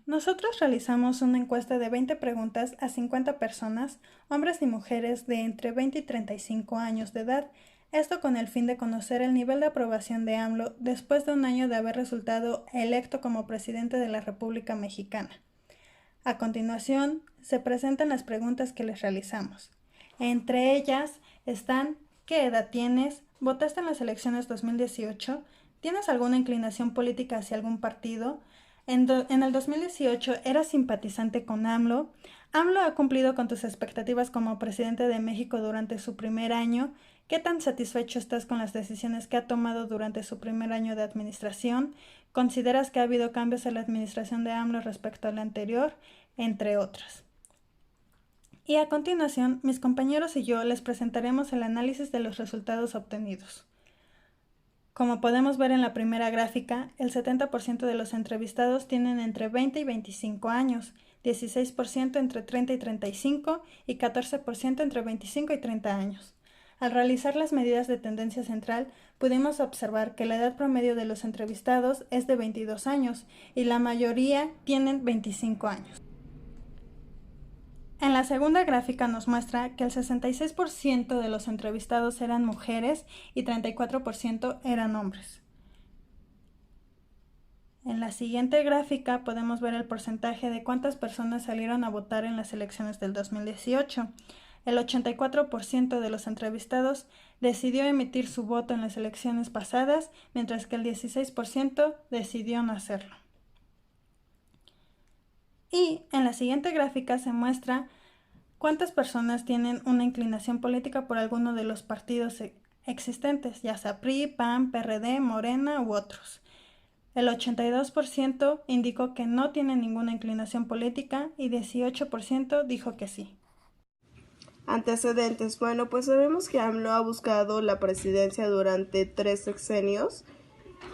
Nosotros realizamos una encuesta de 20 preguntas a 50 personas, hombres y mujeres de entre 20 y 35 años de edad, esto con el fin de conocer el nivel de aprobación de AMLO después de un año de haber resultado electo como presidente de la República Mexicana. A continuación, se presentan las preguntas que les realizamos. Entre ellas están: ¿qué edad tienes? ¿Votaste en las elecciones 2018? ¿Tienes alguna inclinación política hacia algún partido? En el 2018 eras simpatizante con AMLO. ¿AMLO ha cumplido con tus expectativas como presidente de México durante su primer año? ¿Qué tan satisfecho estás con las decisiones que ha tomado durante su primer año de administración? ¿Consideras que ha habido cambios en la administración de AMLO respecto a la anterior? Entre otras. Y a continuación, mis compañeros y yo les presentaremos el análisis de los resultados obtenidos. Como podemos ver en la primera gráfica, el 70% de los entrevistados tienen entre 20 y 25 años, 16% entre 30 y 35 y 14% entre 25 y 30 años. Al realizar las medidas de tendencia central, pudimos observar que la edad promedio de los entrevistados es de 22 años y la mayoría tienen 25 años. En la segunda gráfica nos muestra que el 66% de los entrevistados eran mujeres y 34% eran hombres. En la siguiente gráfica podemos ver el porcentaje de cuántas personas salieron a votar en las elecciones del 2018. El 84% de los entrevistados decidió emitir su voto en las elecciones pasadas, mientras que el 16% decidió no hacerlo. Y en la siguiente gráfica se muestra cuántas personas tienen una inclinación política por alguno de los partidos existentes, ya sea PRI, PAN, PRD, Morena u otros. El 82% indicó que no tiene ninguna inclinación política y 18% dijo que sí. Antecedentes. Bueno, pues sabemos que AMLO ha buscado la presidencia durante 3 sexenios.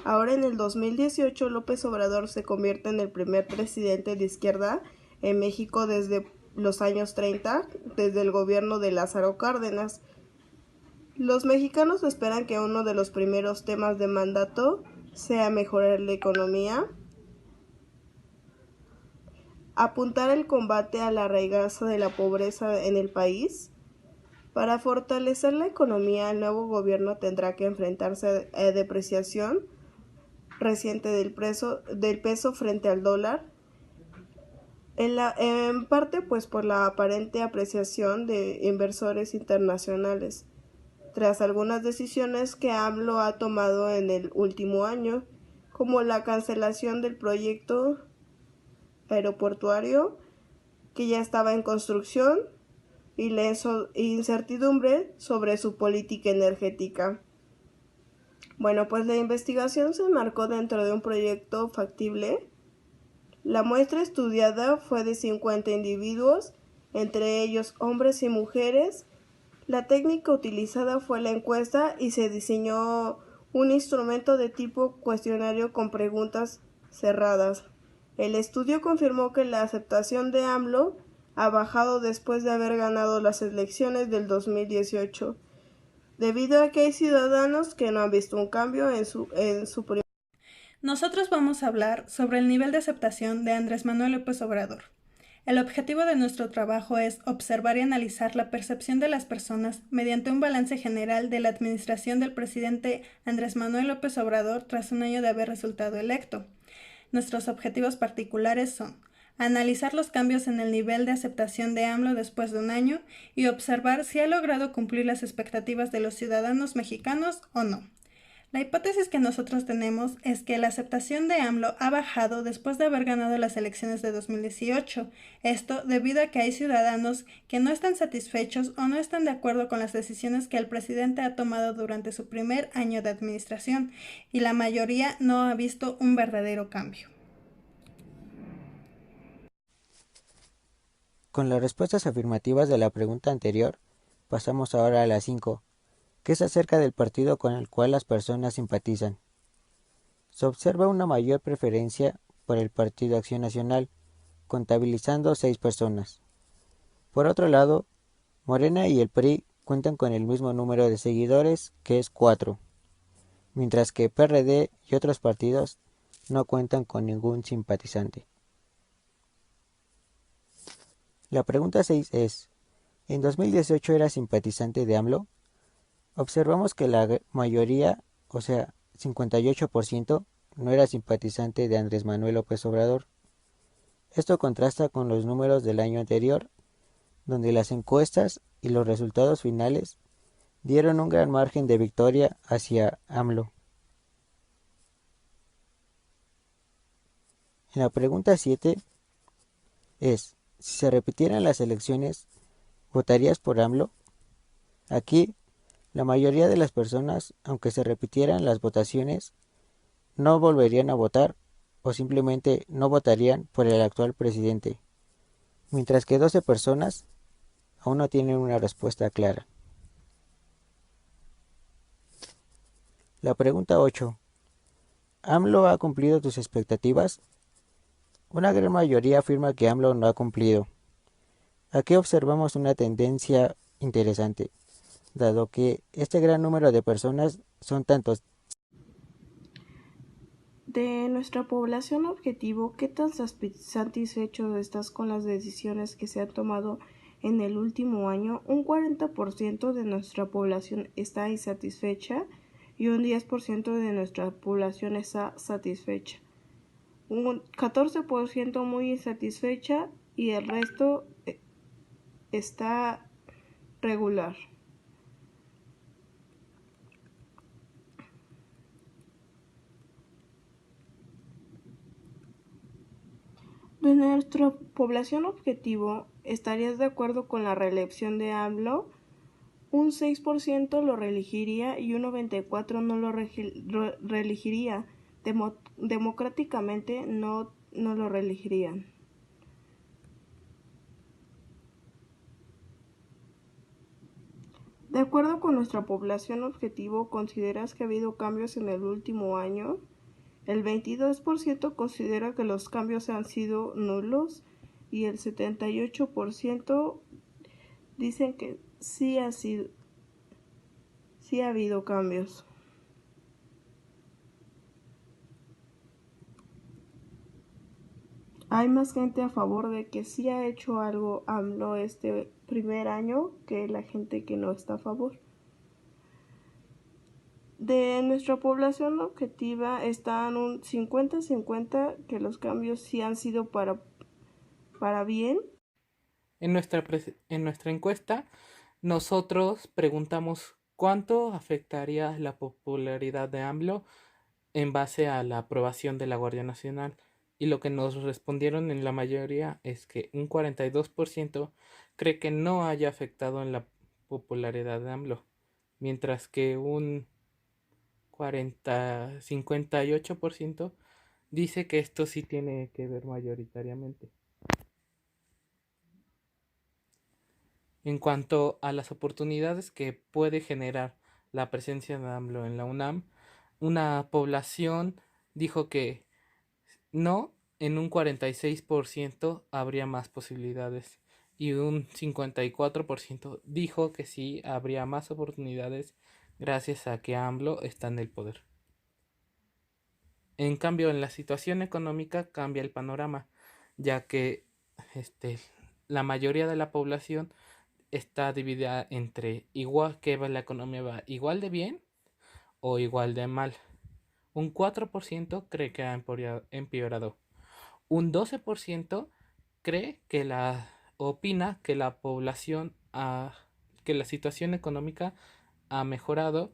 Ahora en el 2018 López Obrador se convierte en el primer presidente de izquierda en México desde los años 30, desde el gobierno de Lázaro Cárdenas. Los mexicanos esperan que uno de los primeros temas de mandato sea mejorar la economía, apuntar el combate a la arraigaza de la pobreza en el país. Para fortalecer la economía, el nuevo gobierno tendrá que enfrentarse a depreciación reciente del peso frente al dólar, en parte pues por la aparente apreciación de inversores internacionales, tras algunas decisiones que AMLO ha tomado en el último año, como la cancelación del proyecto aeroportuario que ya estaba en construcción y la incertidumbre sobre su política energética. Bueno, pues la investigación se enmarcó dentro de un proyecto factible. La muestra estudiada fue de 50 individuos, entre ellos hombres y mujeres. La técnica utilizada fue la encuesta y se diseñó un instrumento de tipo cuestionario con preguntas cerradas. El estudio confirmó que la aceptación de AMLO ha bajado después de haber ganado las elecciones del 2018, debido a que hay ciudadanos que no han visto un cambio en su primer. Nosotros vamos a hablar sobre el nivel de aceptación de Andrés Manuel López Obrador. El objetivo de nuestro trabajo es observar y analizar la percepción de las personas mediante un balance general de la administración del presidente Andrés Manuel López Obrador tras un año de haber resultado electo. Nuestros objetivos particulares son analizar los cambios en el nivel de aceptación de AMLO después de un año y observar si ha logrado cumplir las expectativas de los ciudadanos mexicanos o no. La hipótesis que nosotros tenemos es que la aceptación de AMLO ha bajado después de haber ganado las elecciones de 2018. Esto debido a que hay ciudadanos que no están satisfechos o no están de acuerdo con las decisiones que el presidente ha tomado durante su primer año de administración, y la mayoría no ha visto un verdadero cambio. Con las respuestas afirmativas de la pregunta anterior, pasamos ahora a la 5, que es acerca del partido con el cual las personas simpatizan. Se observa una mayor preferencia por el Partido Acción Nacional, contabilizando 6 personas. Por otro lado, Morena y el PRI cuentan con el mismo número de seguidores, que es 4, mientras que PRD y otros partidos no cuentan con ningún simpatizante. La pregunta 6 es, ¿en 2018 eras simpatizante de AMLO? Observamos que la mayoría, o sea, 58%, no era simpatizante de Andrés Manuel López Obrador. Esto contrasta con los números del año anterior, donde las encuestas y los resultados finales dieron un gran margen de victoria hacia AMLO. En la pregunta 7 es, si se repitieran las elecciones, ¿votarías por AMLO? Aquí, la mayoría de las personas, aunque se repitieran las votaciones, no volverían a votar o simplemente no votarían por el actual presidente, mientras que 12 personas aún no tienen una respuesta clara. La pregunta 8. ¿AMLO ha cumplido tus expectativas? Una gran mayoría afirma que AMLO no ha cumplido. Aquí observamos una tendencia interesante, dado que este gran número de personas son tantos. De nuestra población objetivo, ¿qué tan satisfecho estás con las decisiones que se han tomado en el último año? Un 40% de nuestra población está insatisfecha y un 10% de nuestra población está satisfecha. Un 14% muy insatisfecha y el resto está regular. De nuestra población objetivo, ¿estarías de acuerdo con la reelección de AMLO? Un 6% lo reelegiría y un 94% no lo reelegiría. Democráticamente no lo reelegirían. De acuerdo con nuestra población objetivo, ¿consideras que ha habido cambios en el último año? El 22% considera que los cambios han sido nulos y el 78% dicen que sí ha habido cambios. Hay más gente a favor de que sí ha hecho algo AMLO este primer año que la gente que no está a favor. De nuestra población objetiva están un 50-50 que los cambios sí han sido para bien. En nuestra encuesta, nosotros preguntamos cuánto afectaría la popularidad de AMLO en base a la aprobación de la Guardia Nacional. Y lo que nos respondieron en la mayoría es que un 42% cree que no haya afectado en la popularidad de AMLO, mientras que un 58% dice que esto sí tiene que ver mayoritariamente. En cuanto a las oportunidades que puede generar la presencia de AMLO en la UNAM, una población dijo que no, en un 46% habría más posibilidades y un 54% dijo que sí habría más oportunidades gracias a que AMLO está en el poder. En cambio, en la situación económica cambia el panorama, ya que la mayoría de la población está dividida entre igual que la economía va igual de bien o igual de mal. Un 4% cree que ha empeorado. Un 12% cree que opina que la población que la situación económica ha mejorado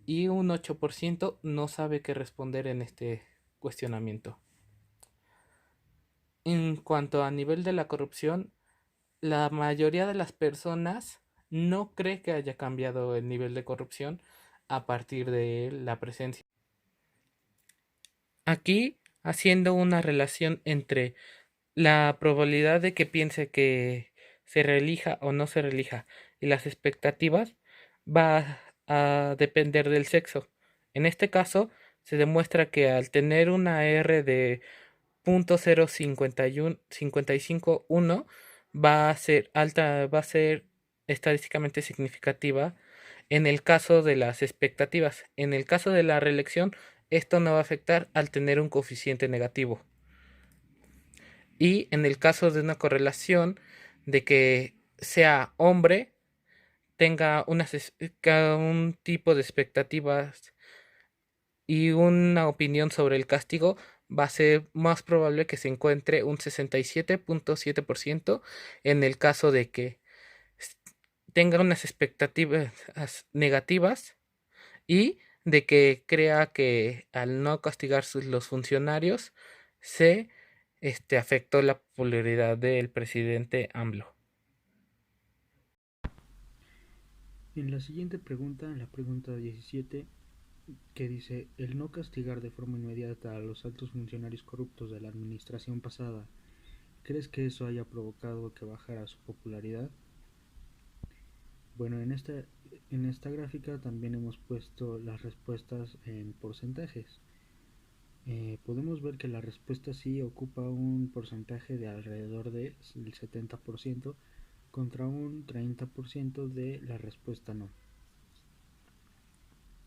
y un 8% no sabe qué responder en este cuestionamiento. En cuanto a nivel de la corrupción, la mayoría de las personas no cree que haya cambiado el nivel de corrupción a partir de la presencia. Aquí, haciendo una relación entre la probabilidad de que piense que se reelija o no se reelija y las expectativas, va a depender del sexo. En este caso, se demuestra que al tener una R de 0.0551 va a ser alta, va a ser estadísticamente significativa en el caso de las expectativas. En el caso de la reelección, esto no va a afectar al tener un coeficiente negativo. Y en el caso de una correlación, de que sea hombre, tenga un tipo de expectativas y una opinión sobre el castigo, va a ser más probable que se encuentre un 67.7% en el caso de que s- tenga unas expectativas negativas y de que crea que al no castigar los funcionarios se afectó la popularidad del presidente AMLO. En la siguiente pregunta, en la pregunta 17, que dice, el no castigar de forma inmediata a los altos funcionarios corruptos de la administración pasada, ¿crees que eso haya provocado que bajara su popularidad? Bueno, en esta gráfica también hemos puesto las respuestas en porcentajes. Podemos ver que la respuesta sí ocupa un porcentaje de alrededor del 70% contra un 30% de la respuesta no.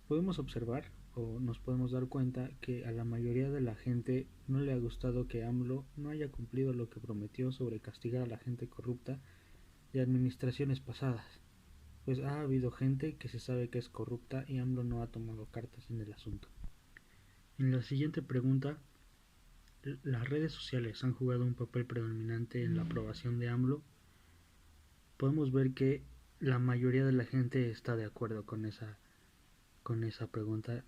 Podemos observar o nos podemos dar cuenta que a la mayoría de la gente no le ha gustado que AMLO no haya cumplido lo que prometió sobre castigar a la gente corrupta de administraciones pasadas, pues ha habido gente que se sabe que es corrupta y AMLO no ha tomado cartas en el asunto. En la siguiente pregunta, ¿las redes sociales han jugado un papel predominante en la aprobación de AMLO? Podemos ver que la mayoría de la gente está de acuerdo con esa pregunta,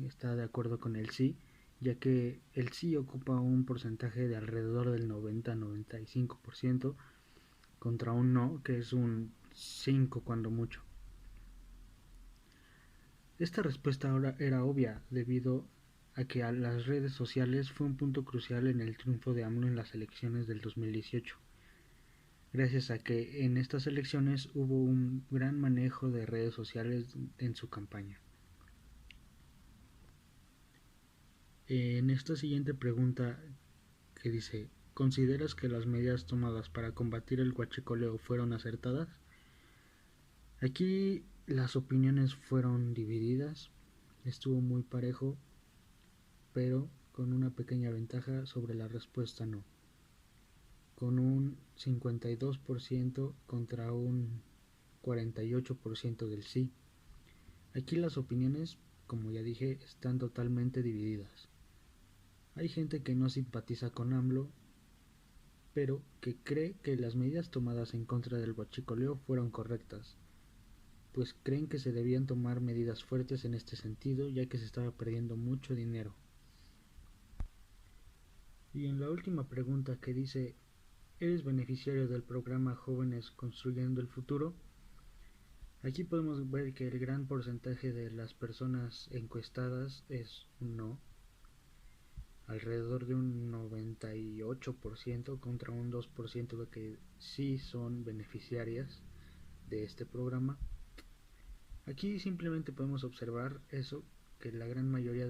está de acuerdo con el sí, ya que el sí ocupa un porcentaje de alrededor del 90-95% contra un no, que es un 5 cuando mucho. Esta respuesta ahora era obvia debido a que a las redes sociales fue un punto crucial en el triunfo de AMLO en las elecciones del 2018, gracias a que en estas elecciones hubo un gran manejo de redes sociales en su campaña. En esta siguiente pregunta que dice, ¿consideras que las medidas tomadas para combatir el huachicoleo fueron acertadas? Aquí las opiniones fueron divididas, estuvo muy parejo, pero con una pequeña ventaja sobre la respuesta no, con un 52% contra un 48% del sí. Aquí las opiniones, como ya dije, están totalmente divididas. Hay gente que no simpatiza con AMLO, pero que cree que las medidas tomadas en contra del huachicoleo fueron correctas, pues creen que se debían tomar medidas fuertes en este sentido, ya que se estaba perdiendo mucho dinero. Y en la última pregunta que dice, ¿eres beneficiario del programa Jóvenes Construyendo el Futuro? Aquí podemos ver que el gran porcentaje de las personas encuestadas es un no, alrededor de un 98% contra un 2% de que sí son beneficiarias de este programa. Aquí simplemente podemos observar eso, que la gran mayoría de